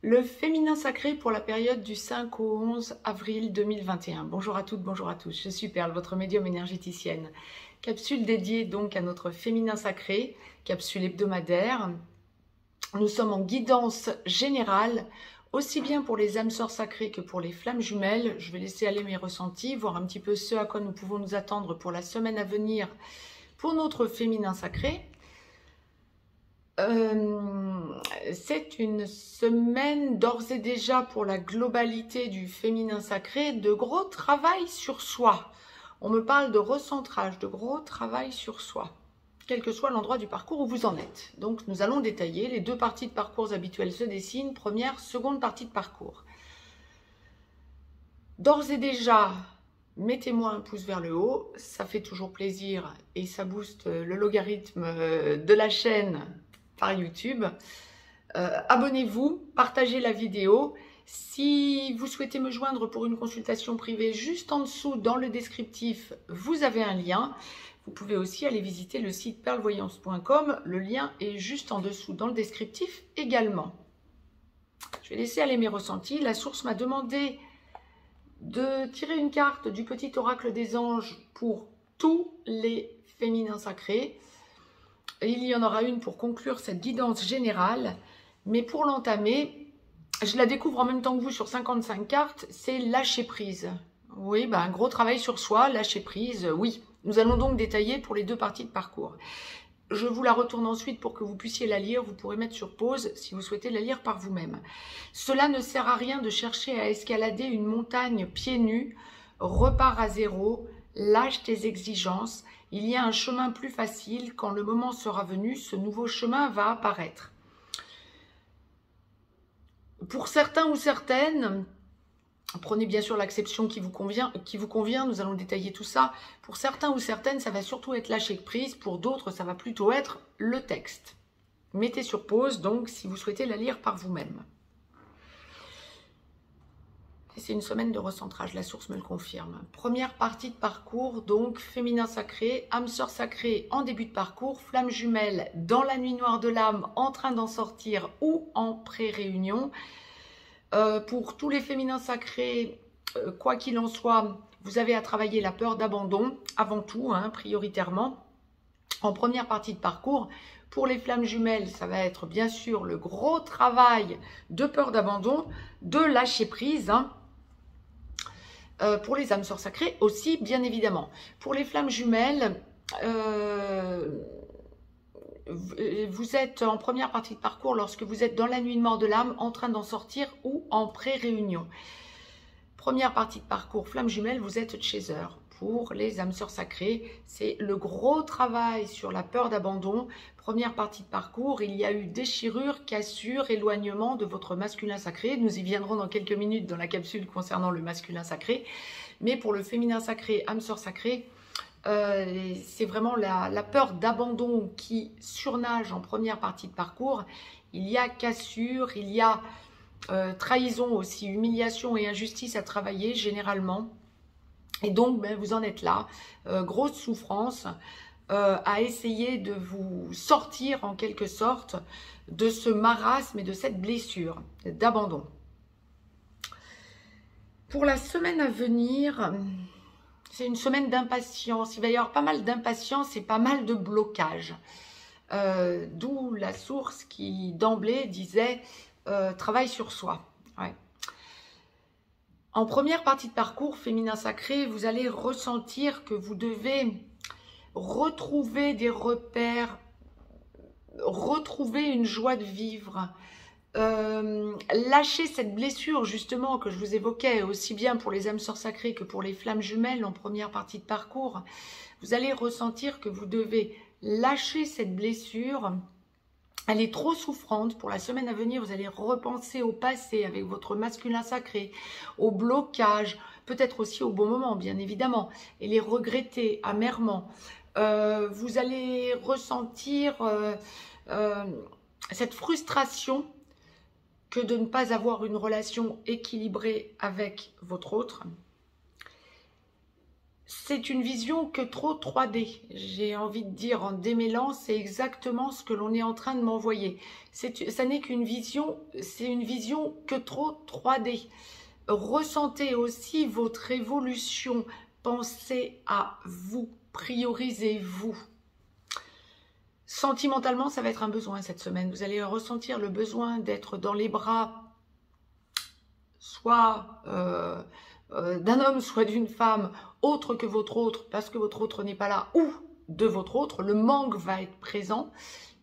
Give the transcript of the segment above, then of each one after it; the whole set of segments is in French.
Le féminin sacré pour la période du 5 au 11 avril 2021. Bonjour à toutes, bonjour à tous. Je suis Perle, votre médium énergéticienne. Capsule dédiée donc à notre féminin sacré, capsule hebdomadaire. Nous sommes en guidance générale, aussi bien pour les âmes sœurs sacrées que pour les flammes jumelles. Je vais laisser aller mes ressentis, voir un petit peu ce à quoi nous pouvons nous attendre pour la semaine à venir pour notre féminin sacré. C'est une semaine d'ores et déjà pour la globalité du féminin sacré, de gros travail sur soi. On me parle de recentrage, de gros travail sur soi, quel que soit l'endroit du parcours où vous en êtes. Donc nous allons détailler, les deux parties de parcours habituelles se dessinent, première, seconde partie de parcours. D'ores et déjà, mettez-moi un pouce vers le haut, ça fait toujours plaisir et ça booste le logarithme de la chaîne par YouTube. Abonnez-vous, partagez la vidéo. Si vous souhaitez me joindre pour une consultation privée, juste en dessous dans le descriptif, vous avez un lien. Vous pouvez aussi aller visiter le site perlevoyance.com. Le lien est juste en dessous dans le descriptif également. Je vais laisser aller mes ressentis. La source m'a demandé de tirer une carte du petit oracle des anges pour tous les féminins sacrés. Il y en aura une pour conclure cette guidance générale, mais pour l'entamer, je la découvre en même temps que vous sur 55 cartes, c'est lâcher prise. Oui, un gros travail sur soi, lâcher prise, oui. Nous allons donc détailler pour les deux parties de parcours. Je vous la retourne ensuite pour que vous puissiez la lire. Vous pourrez mettre sur pause si vous souhaitez la lire par vous-même. Cela ne sert à rien de chercher à escalader une montagne pieds nus. Repars à zéro, lâche tes exigences. Il y a un chemin plus facile. Quand le moment sera venu, ce nouveau chemin va apparaître. Pour certains ou certaines, prenez bien sûr l'acception qui vous convient, nous allons détailler tout ça. Pour certains ou certaines, ça va surtout être lâcher prise. Pour d'autres, ça va plutôt être le texte. Mettez sur pause, donc, si vous souhaitez la lire par vous-même. C'est une semaine de recentrage, la source me le confirme. Première partie de parcours, donc, féminin sacré, âme sœur sacrée en début de parcours, flamme jumelle dans la nuit noire de l'âme, en train d'en sortir ou en pré-réunion. Pour tous les féminins sacrés, quoi qu'il en soit, vous avez à travailler la peur d'abandon, avant tout, prioritairement, en première partie de parcours. Pour les flammes jumelles, ça va être bien sûr le gros travail de peur d'abandon, de lâcher prise. Pour les âmes sœurs sacrées aussi, bien évidemment. Pour les flammes jumelles, vous êtes en première partie de parcours lorsque vous êtes dans la nuit mort de l'âme, en train d'en sortir ou en pré-réunion. Première partie de parcours, flamme jumelle, vous êtes chaser. Pour les âmes sœurs sacrées, c'est le gros travail sur la peur d'abandon. Première partie de parcours, il y a eu déchirure, cassure, éloignement de votre masculin sacré. Nous y viendrons dans quelques minutes dans la capsule concernant le masculin sacré. Mais pour le féminin sacré, âme sœur sacrée, c'est vraiment la peur d'abandon qui surnage en première partie de parcours. Il y a cassure, il y a trahison aussi, humiliation et injustice à travailler généralement. Et donc, vous en êtes là, grosse souffrance, à essayer de vous sortir en quelque sorte de ce marasme et de cette blessure d'abandon. Pour la semaine à venir, c'est une semaine d'impatience. Il va y avoir pas mal d'impatience et pas mal de blocage. D'où la source qui, d'emblée, disait travail sur soi. Ouais. En première partie de parcours féminin sacré, vous allez ressentir que vous devez retrouver des repères, retrouver une joie de vivre, lâcher cette blessure justement que je vous évoquais, aussi bien pour les âmes sœurs sacrées que pour les flammes jumelles en première partie de parcours. Vous allez ressentir que vous devez lâcher cette blessure. Elle est trop souffrante. Pour la semaine à venir, vous allez repenser au passé avec votre masculin sacré, au blocage, peut-être aussi au bon moment, bien évidemment, et les regretter amèrement. Vous allez ressentir cette frustration que de ne pas avoir une relation équilibrée avec votre autre. c'est une vision que trop 3D. J'ai envie de dire en démêlant, c'est exactement ce que l'on est en train de m'envoyer. Ça n'est qu'une vision, c'est une vision que trop 3D. Ressentez aussi votre évolution. Pensez à vous, priorisez-vous. Sentimentalement, ça va être un besoin cette semaine. Vous allez ressentir le besoin d'être dans les bras, soit d'un homme, soit d'une femme, autre que votre autre, parce que votre autre n'est pas là, ou de votre autre. Le manque va être présent.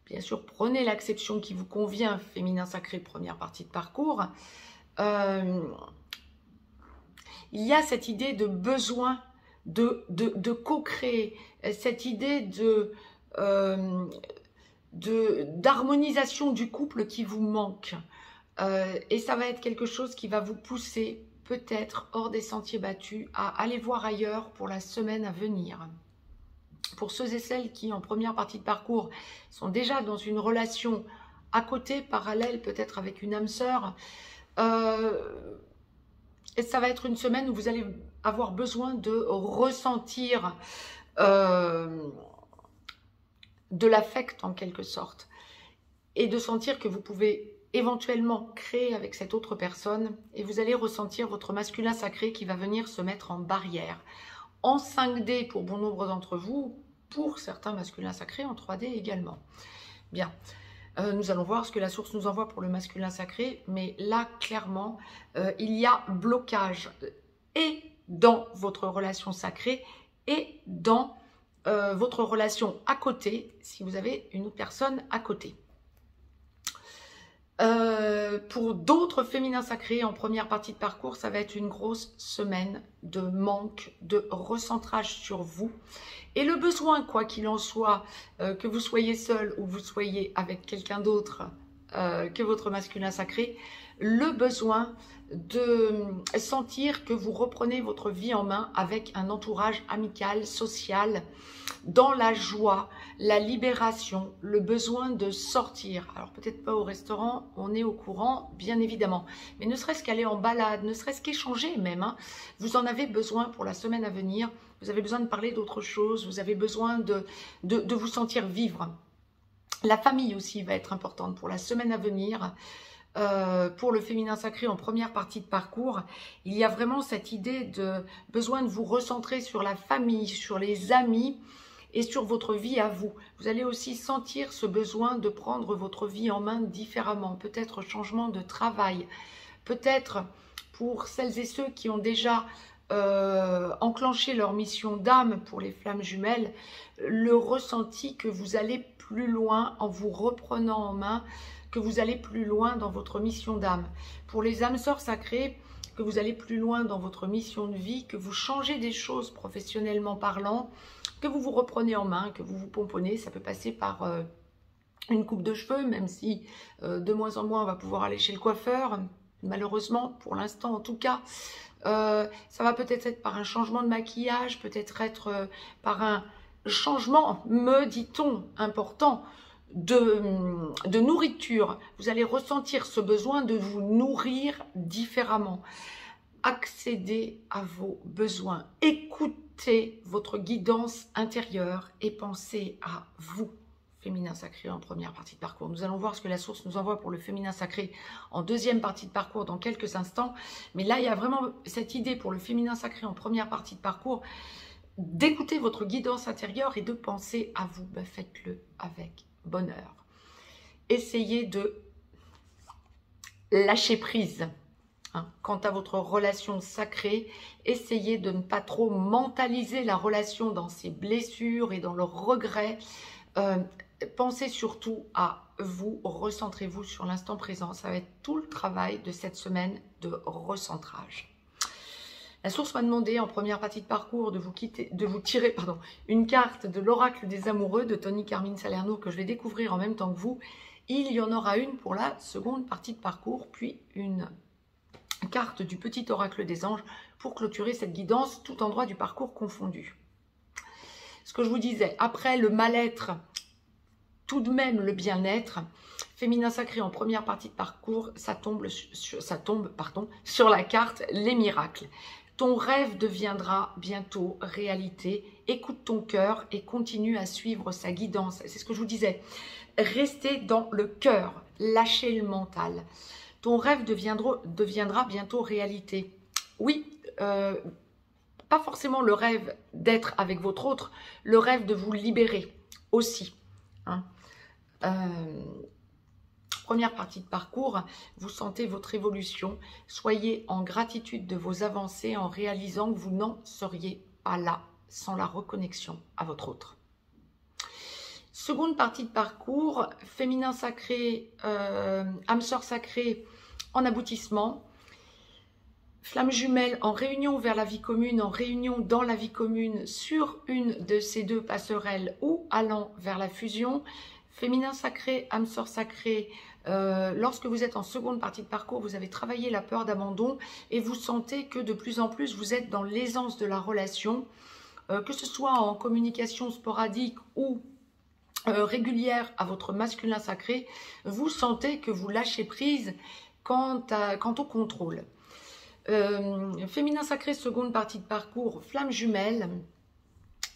Bien sûr, prenez l'acception qui vous convient, féminin sacré, première partie de parcours. Il y a cette idée de besoin de co-créer, cette idée d'harmonisation du couple qui vous manque. Et ça va être quelque chose qui va vous pousser peut-être hors des sentiers battus à aller voir ailleurs pour la semaine à venir. Pour ceux et celles qui, en première partie de parcours, sont déjà dans une relation à côté, parallèle, peut-être avec une âme sœur, et ça va être une semaine où vous allez avoir besoin de ressentir de l'affect en quelque sorte, et de sentir que vous pouvez éventuellement créer avec cette autre personne, et vous allez ressentir votre masculin sacré qui va venir se mettre en barrière. En 5D pour bon nombre d'entre vous, pour certains masculins sacrés, en 3D également. Bien, nous allons voir ce que la source nous envoie pour le masculin sacré, mais là, clairement, il y a blocage, et dans votre relation sacrée, et dans votre relation à côté, si vous avez une autre personne à côté. Pour d'autres féminins sacrés, en première partie de parcours, ça va être une grosse semaine de manque, de recentrage sur vous. Et le besoin, quoi qu'il en soit, que vous soyez seul ou vous soyez avec quelqu'un d'autre que votre masculin sacré, le besoin de sentir que vous reprenez votre vie en main avec un entourage amical, social, dans la joie, la libération, le besoin de sortir. Alors peut-être pas au restaurant, on est au courant, bien évidemment, mais ne serait-ce qu'aller en balade, ne serait-ce qu'échanger même, hein. Vous en avez besoin pour la semaine à venir, vous avez besoin de parler d'autre chose, vous avez besoin de vous sentir vivre. La famille aussi va être importante pour la semaine à venir. Pour le féminin sacré en première partie de parcours, il y a vraiment cette idée de besoin de vous recentrer sur la famille, sur les amis et sur votre vie à vous. Vous allez aussi sentir ce besoin de prendre votre vie en main différemment, peut-être changement de travail, peut-être pour celles et ceux qui ont déjà enclenché leur mission d'âme pour les flammes jumelles, le ressenti que vous allez plus loin en vous reprenant en main, que vous allez plus loin dans votre mission d'âme. Pour les âmes sœurs sacrées, que vous allez plus loin dans votre mission de vie, que vous changez des choses professionnellement parlant, que vous vous reprenez en main, que vous vous pomponnez. Ça peut passer par une coupe de cheveux, même si de moins en moins on va pouvoir aller chez le coiffeur, malheureusement, pour l'instant en tout cas. Ça va peut-être être par un changement de maquillage, peut-être être par un changement, me dit-on, important, de nourriture. Vous allez ressentir ce besoin de vous nourrir différemment. Accédez à vos besoins. Écoutez votre guidance intérieure et pensez à vous, féminin sacré en première partie de parcours. Nous allons voir ce que la source nous envoie pour le féminin sacré en deuxième partie de parcours dans quelques instants. Mais là, il y a vraiment cette idée pour le féminin sacré en première partie de parcours d'écouter votre guidance intérieure et de penser à vous. Ben, faites-le avec bonheur. Essayez de lâcher prise. Quant à votre relation sacrée, essayez de ne pas trop mentaliser la relation dans ses blessures et dans le regret. Pensez surtout à vous, recentrez-vous sur l'instant présent. Ça va être tout le travail de cette semaine de recentrage. La source m'a demandé en première partie de parcours de vous tirer une carte de l'oracle des amoureux de Tony Carmine Salerno que je vais découvrir en même temps que vous. Il y en aura une pour la seconde partie de parcours, puis une carte du petit oracle des anges pour clôturer cette guidance, tout endroit du parcours confondu. Ce que je vous disais, après le mal-être, tout de même le bien-être, féminin sacré en première partie de parcours, ça tombe sur la carte les miracles. Ton rêve deviendra bientôt réalité. Écoute ton cœur et continue à suivre sa guidance. C'est ce que je vous disais. Restez dans le cœur, lâchez le mental. Ton rêve deviendra bientôt réalité. Oui, pas forcément le rêve d'être avec votre autre, le rêve de vous libérer aussi. Hein. Première partie de parcours, vous sentez votre évolution. Soyez en gratitude de vos avancées en réalisant que vous n'en seriez pas là sans la reconnexion à votre autre. Seconde partie de parcours, féminin sacré, âme sœur sacrée en aboutissement. Flamme jumelle en réunion vers la vie commune, en réunion dans la vie commune sur une de ces deux passerelles ou allant vers la fusion. Féminin sacré, âme sœur sacrée, lorsque vous êtes en seconde partie de parcours, vous avez travaillé la peur d'abandon et vous sentez que de plus en plus vous êtes dans l'aisance de la relation, que ce soit en communication sporadique ou régulière à votre masculin sacré, vous sentez que vous lâchez prise quant au contrôle. Féminin sacré, seconde partie de parcours, flamme jumelle.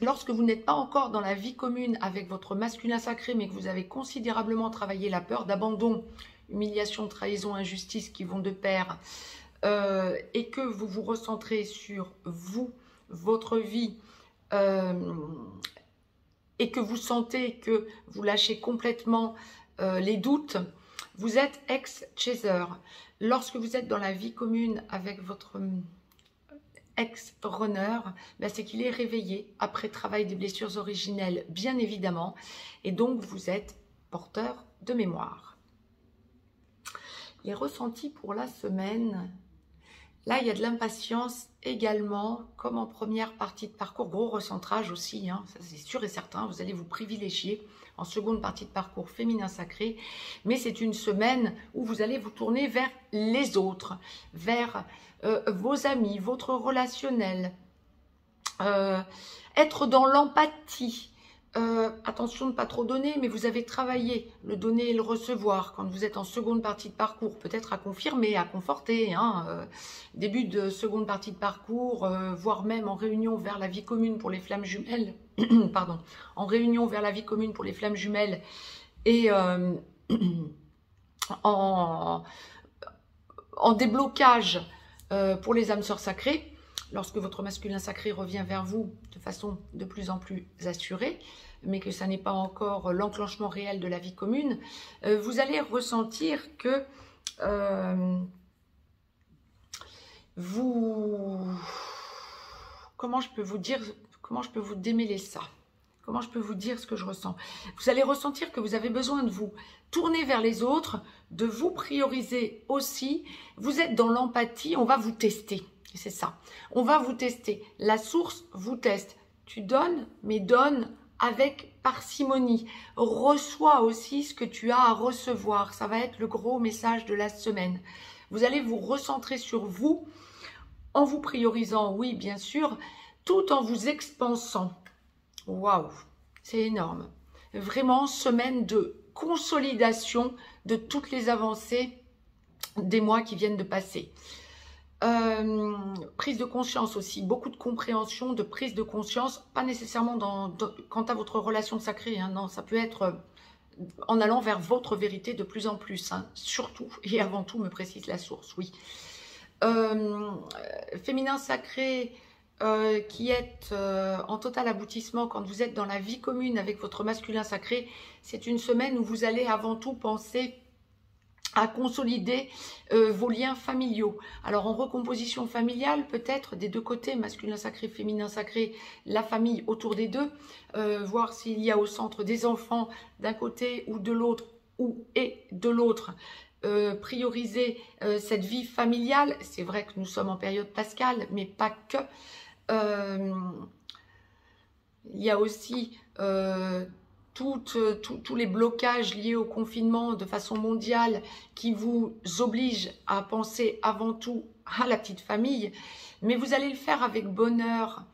Lorsque vous n'êtes pas encore dans la vie commune avec votre masculin sacré, mais que vous avez considérablement travaillé la peur d'abandon, humiliation, trahison, injustice qui vont de pair, et que vous vous recentrez sur vous, votre vie, et que vous sentez que vous lâchez complètement les doutes, vous êtes ex-chaser. Lorsque vous êtes dans la vie commune avec votre ex-runner, ben c'est qu'il est réveillé après travail des blessures originelles, bien évidemment, et donc vous êtes porteur de mémoire. Les ressentis pour la semaine, là il y a de l'impatience également, comme en première partie de parcours, gros recentrage aussi, hein, ça c'est sûr et certain, vous allez vous privilégier en seconde partie de parcours féminin sacré, mais c'est une semaine où vous allez vous tourner vers les autres, vers vos amis, votre relationnel, être dans l'empathie. Attention de ne pas trop donner, mais vous avez travaillé le donner et le recevoir quand vous êtes en seconde partie de parcours, peut-être à confirmer, à conforter, hein, début de seconde partie de parcours, voire même en réunion vers la vie commune pour les flammes jumelles, pardon, en réunion vers la vie commune pour les flammes jumelles et en déblocage pour les âmes sœurs sacrées. Lorsque votre masculin sacré revient vers vous de façon de plus en plus assurée, mais que ça n'est pas encore l'enclenchement réel de la vie commune, vous allez ressentir que comment je peux vous dire, comment je peux vous démêler ça? Comment je peux vous dire ce que je ressens? Vous allez ressentir que vous avez besoin de vous tourner vers les autres, de vous prioriser aussi. Vous êtes dans l'empathie, on va vous tester. C'est ça. On va vous tester. La source vous teste. Tu donnes, mais donne avec parcimonie. Reçois aussi ce que tu as à recevoir. Ça va être le gros message de la semaine. Vous allez vous recentrer sur vous en vous priorisant, oui, bien sûr, tout en vous expansant. Waouh, c'est énorme. Vraiment, semaine de consolidation de toutes les avancées des mois qui viennent de passer. Prise de conscience aussi, beaucoup de compréhension, de prise de conscience, pas nécessairement quant à votre relation sacrée, hein, non, ça peut être en allant vers votre vérité de plus en plus, hein, surtout et avant tout, me précise la source, oui. Féminin sacré qui est en total aboutissement quand vous êtes dans la vie commune avec votre masculin sacré, c'est une semaine où vous allez avant tout penser à consolider vos liens familiaux. Alors en recomposition familiale, peut-être des deux côtés, masculin sacré, féminin sacré, la famille autour des deux, voir s'il y a au centre des enfants d'un côté ou de l'autre, ou et de l'autre, prioriser cette vie familiale. C'est vrai que nous sommes en période pascale, mais pas que. Il y a aussi tous les blocages liés au confinement de façon mondiale qui vous obligent à penser avant tout à la petite famille, mais vous allez le faire avec bonheur.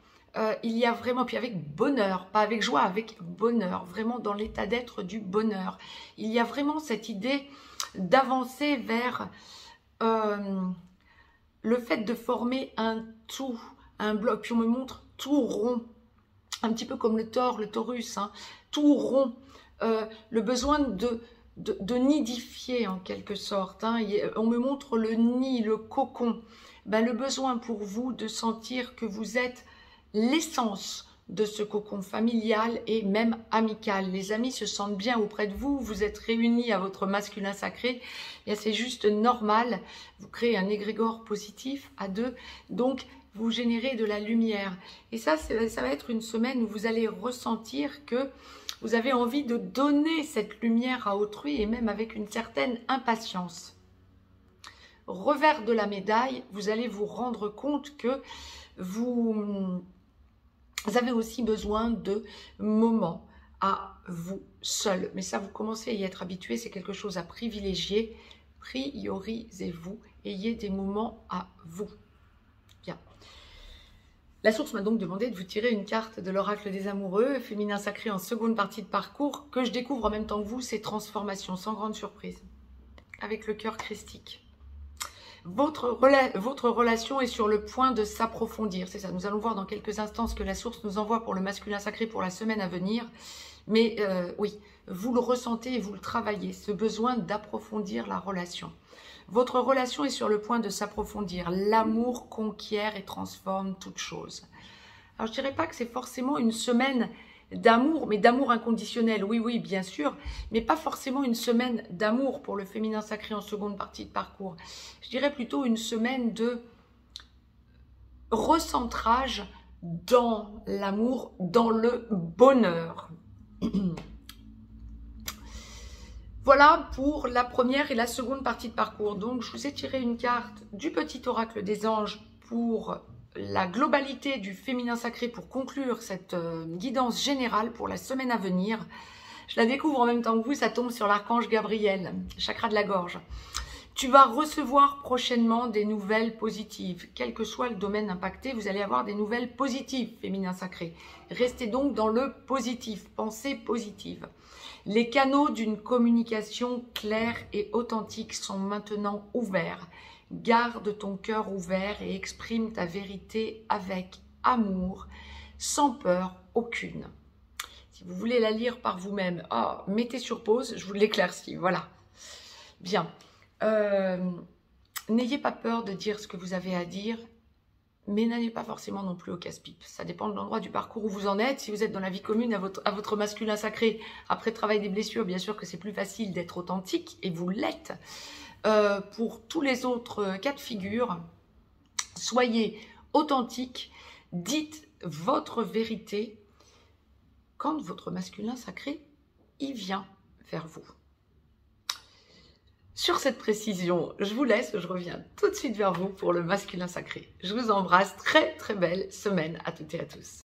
Il y a vraiment, puis avec bonheur, pas avec joie, avec bonheur, vraiment dans l'état d'être du bonheur. Il y a vraiment cette idée d'avancer vers le fait de former un tout, un bloc, puis on me montre tout rond, un petit peu comme le taurus, hein, tout rond, le besoin de nidifier en quelque sorte, hein. On me montre le nid, le cocon, ben, le besoin pour vous de sentir que vous êtes l'essence de ce cocon familial et même amical. Les amis se sentent bien auprès de vous, vous êtes réunis à votre masculin sacré, et c'est juste normal, vous créez un égrégore positif à deux, donc vous générez de la lumière. Et ça va être une semaine où vous allez ressentir que vous avez envie de donner cette lumière à autrui, et même avec une certaine impatience. Revers de la médaille, vous allez vous rendre compte que vous avez aussi besoin de moments à vous seul. Mais ça, vous commencez à y être habitué, c'est quelque chose à privilégier. Priorisez-vous, ayez des moments à vous. Bien. La source m'a donc demandé de vous tirer une carte de l'oracle des amoureux, féminin sacré en seconde partie de parcours, que je découvre en même temps que vous, ces transformations, sans grande surprise, avec le cœur christique. Votre relation est sur le point de s'approfondir, c'est ça. Nous allons voir dans quelques instants ce que la source nous envoie pour le masculin sacré pour la semaine à venir. Mais oui, vous le ressentez et vous le travaillez, ce besoin d'approfondir la relation. Votre relation est sur le point de s'approfondir. L'amour conquiert et transforme toute chose. Alors, je ne dirais pas que c'est forcément une semaine d'amour, mais d'amour inconditionnel, oui, oui, bien sûr, mais pas forcément une semaine d'amour pour le féminin sacré en seconde partie de parcours. Je dirais plutôt une semaine de recentrage dans l'amour, dans le bonheur. Voilà pour la première et la seconde partie de parcours. Donc, je vous ai tiré une carte du petit oracle des anges pour la globalité du féminin sacré pour conclure cette guidance générale pour la semaine à venir. Je la découvre en même temps que vous, ça tombe sur l'archange Gabriel, chakra de la gorge. Tu vas recevoir prochainement des nouvelles positives. Quel que soit le domaine impacté, vous allez avoir des nouvelles positives, féminin sacré. Restez donc dans le positif, pensée positive. Les canaux d'une communication claire et authentique sont maintenant ouverts. Garde ton cœur ouvert et exprime ta vérité avec amour, sans peur aucune. Si vous voulez la lire par vous-même, mettez sur pause, je vous l'éclaircis, voilà. Bien. N'ayez pas peur de dire ce que vous avez à dire, mais n'allez pas forcément non plus au casse-pipe. Ça dépend de l'endroit du parcours où vous en êtes. Si vous êtes dans la vie commune à votre masculin sacré, après le travail des blessures, bien sûr que c'est plus facile d'être authentique, et vous l'êtes. Pour tous les autres cas de figure, soyez authentique, dites votre vérité quand votre masculin sacré y vient vers vous. Sur cette précision, je vous laisse, je reviens tout de suite vers vous pour le masculin sacré. Je vous embrasse, très très belle semaine à toutes et à tous.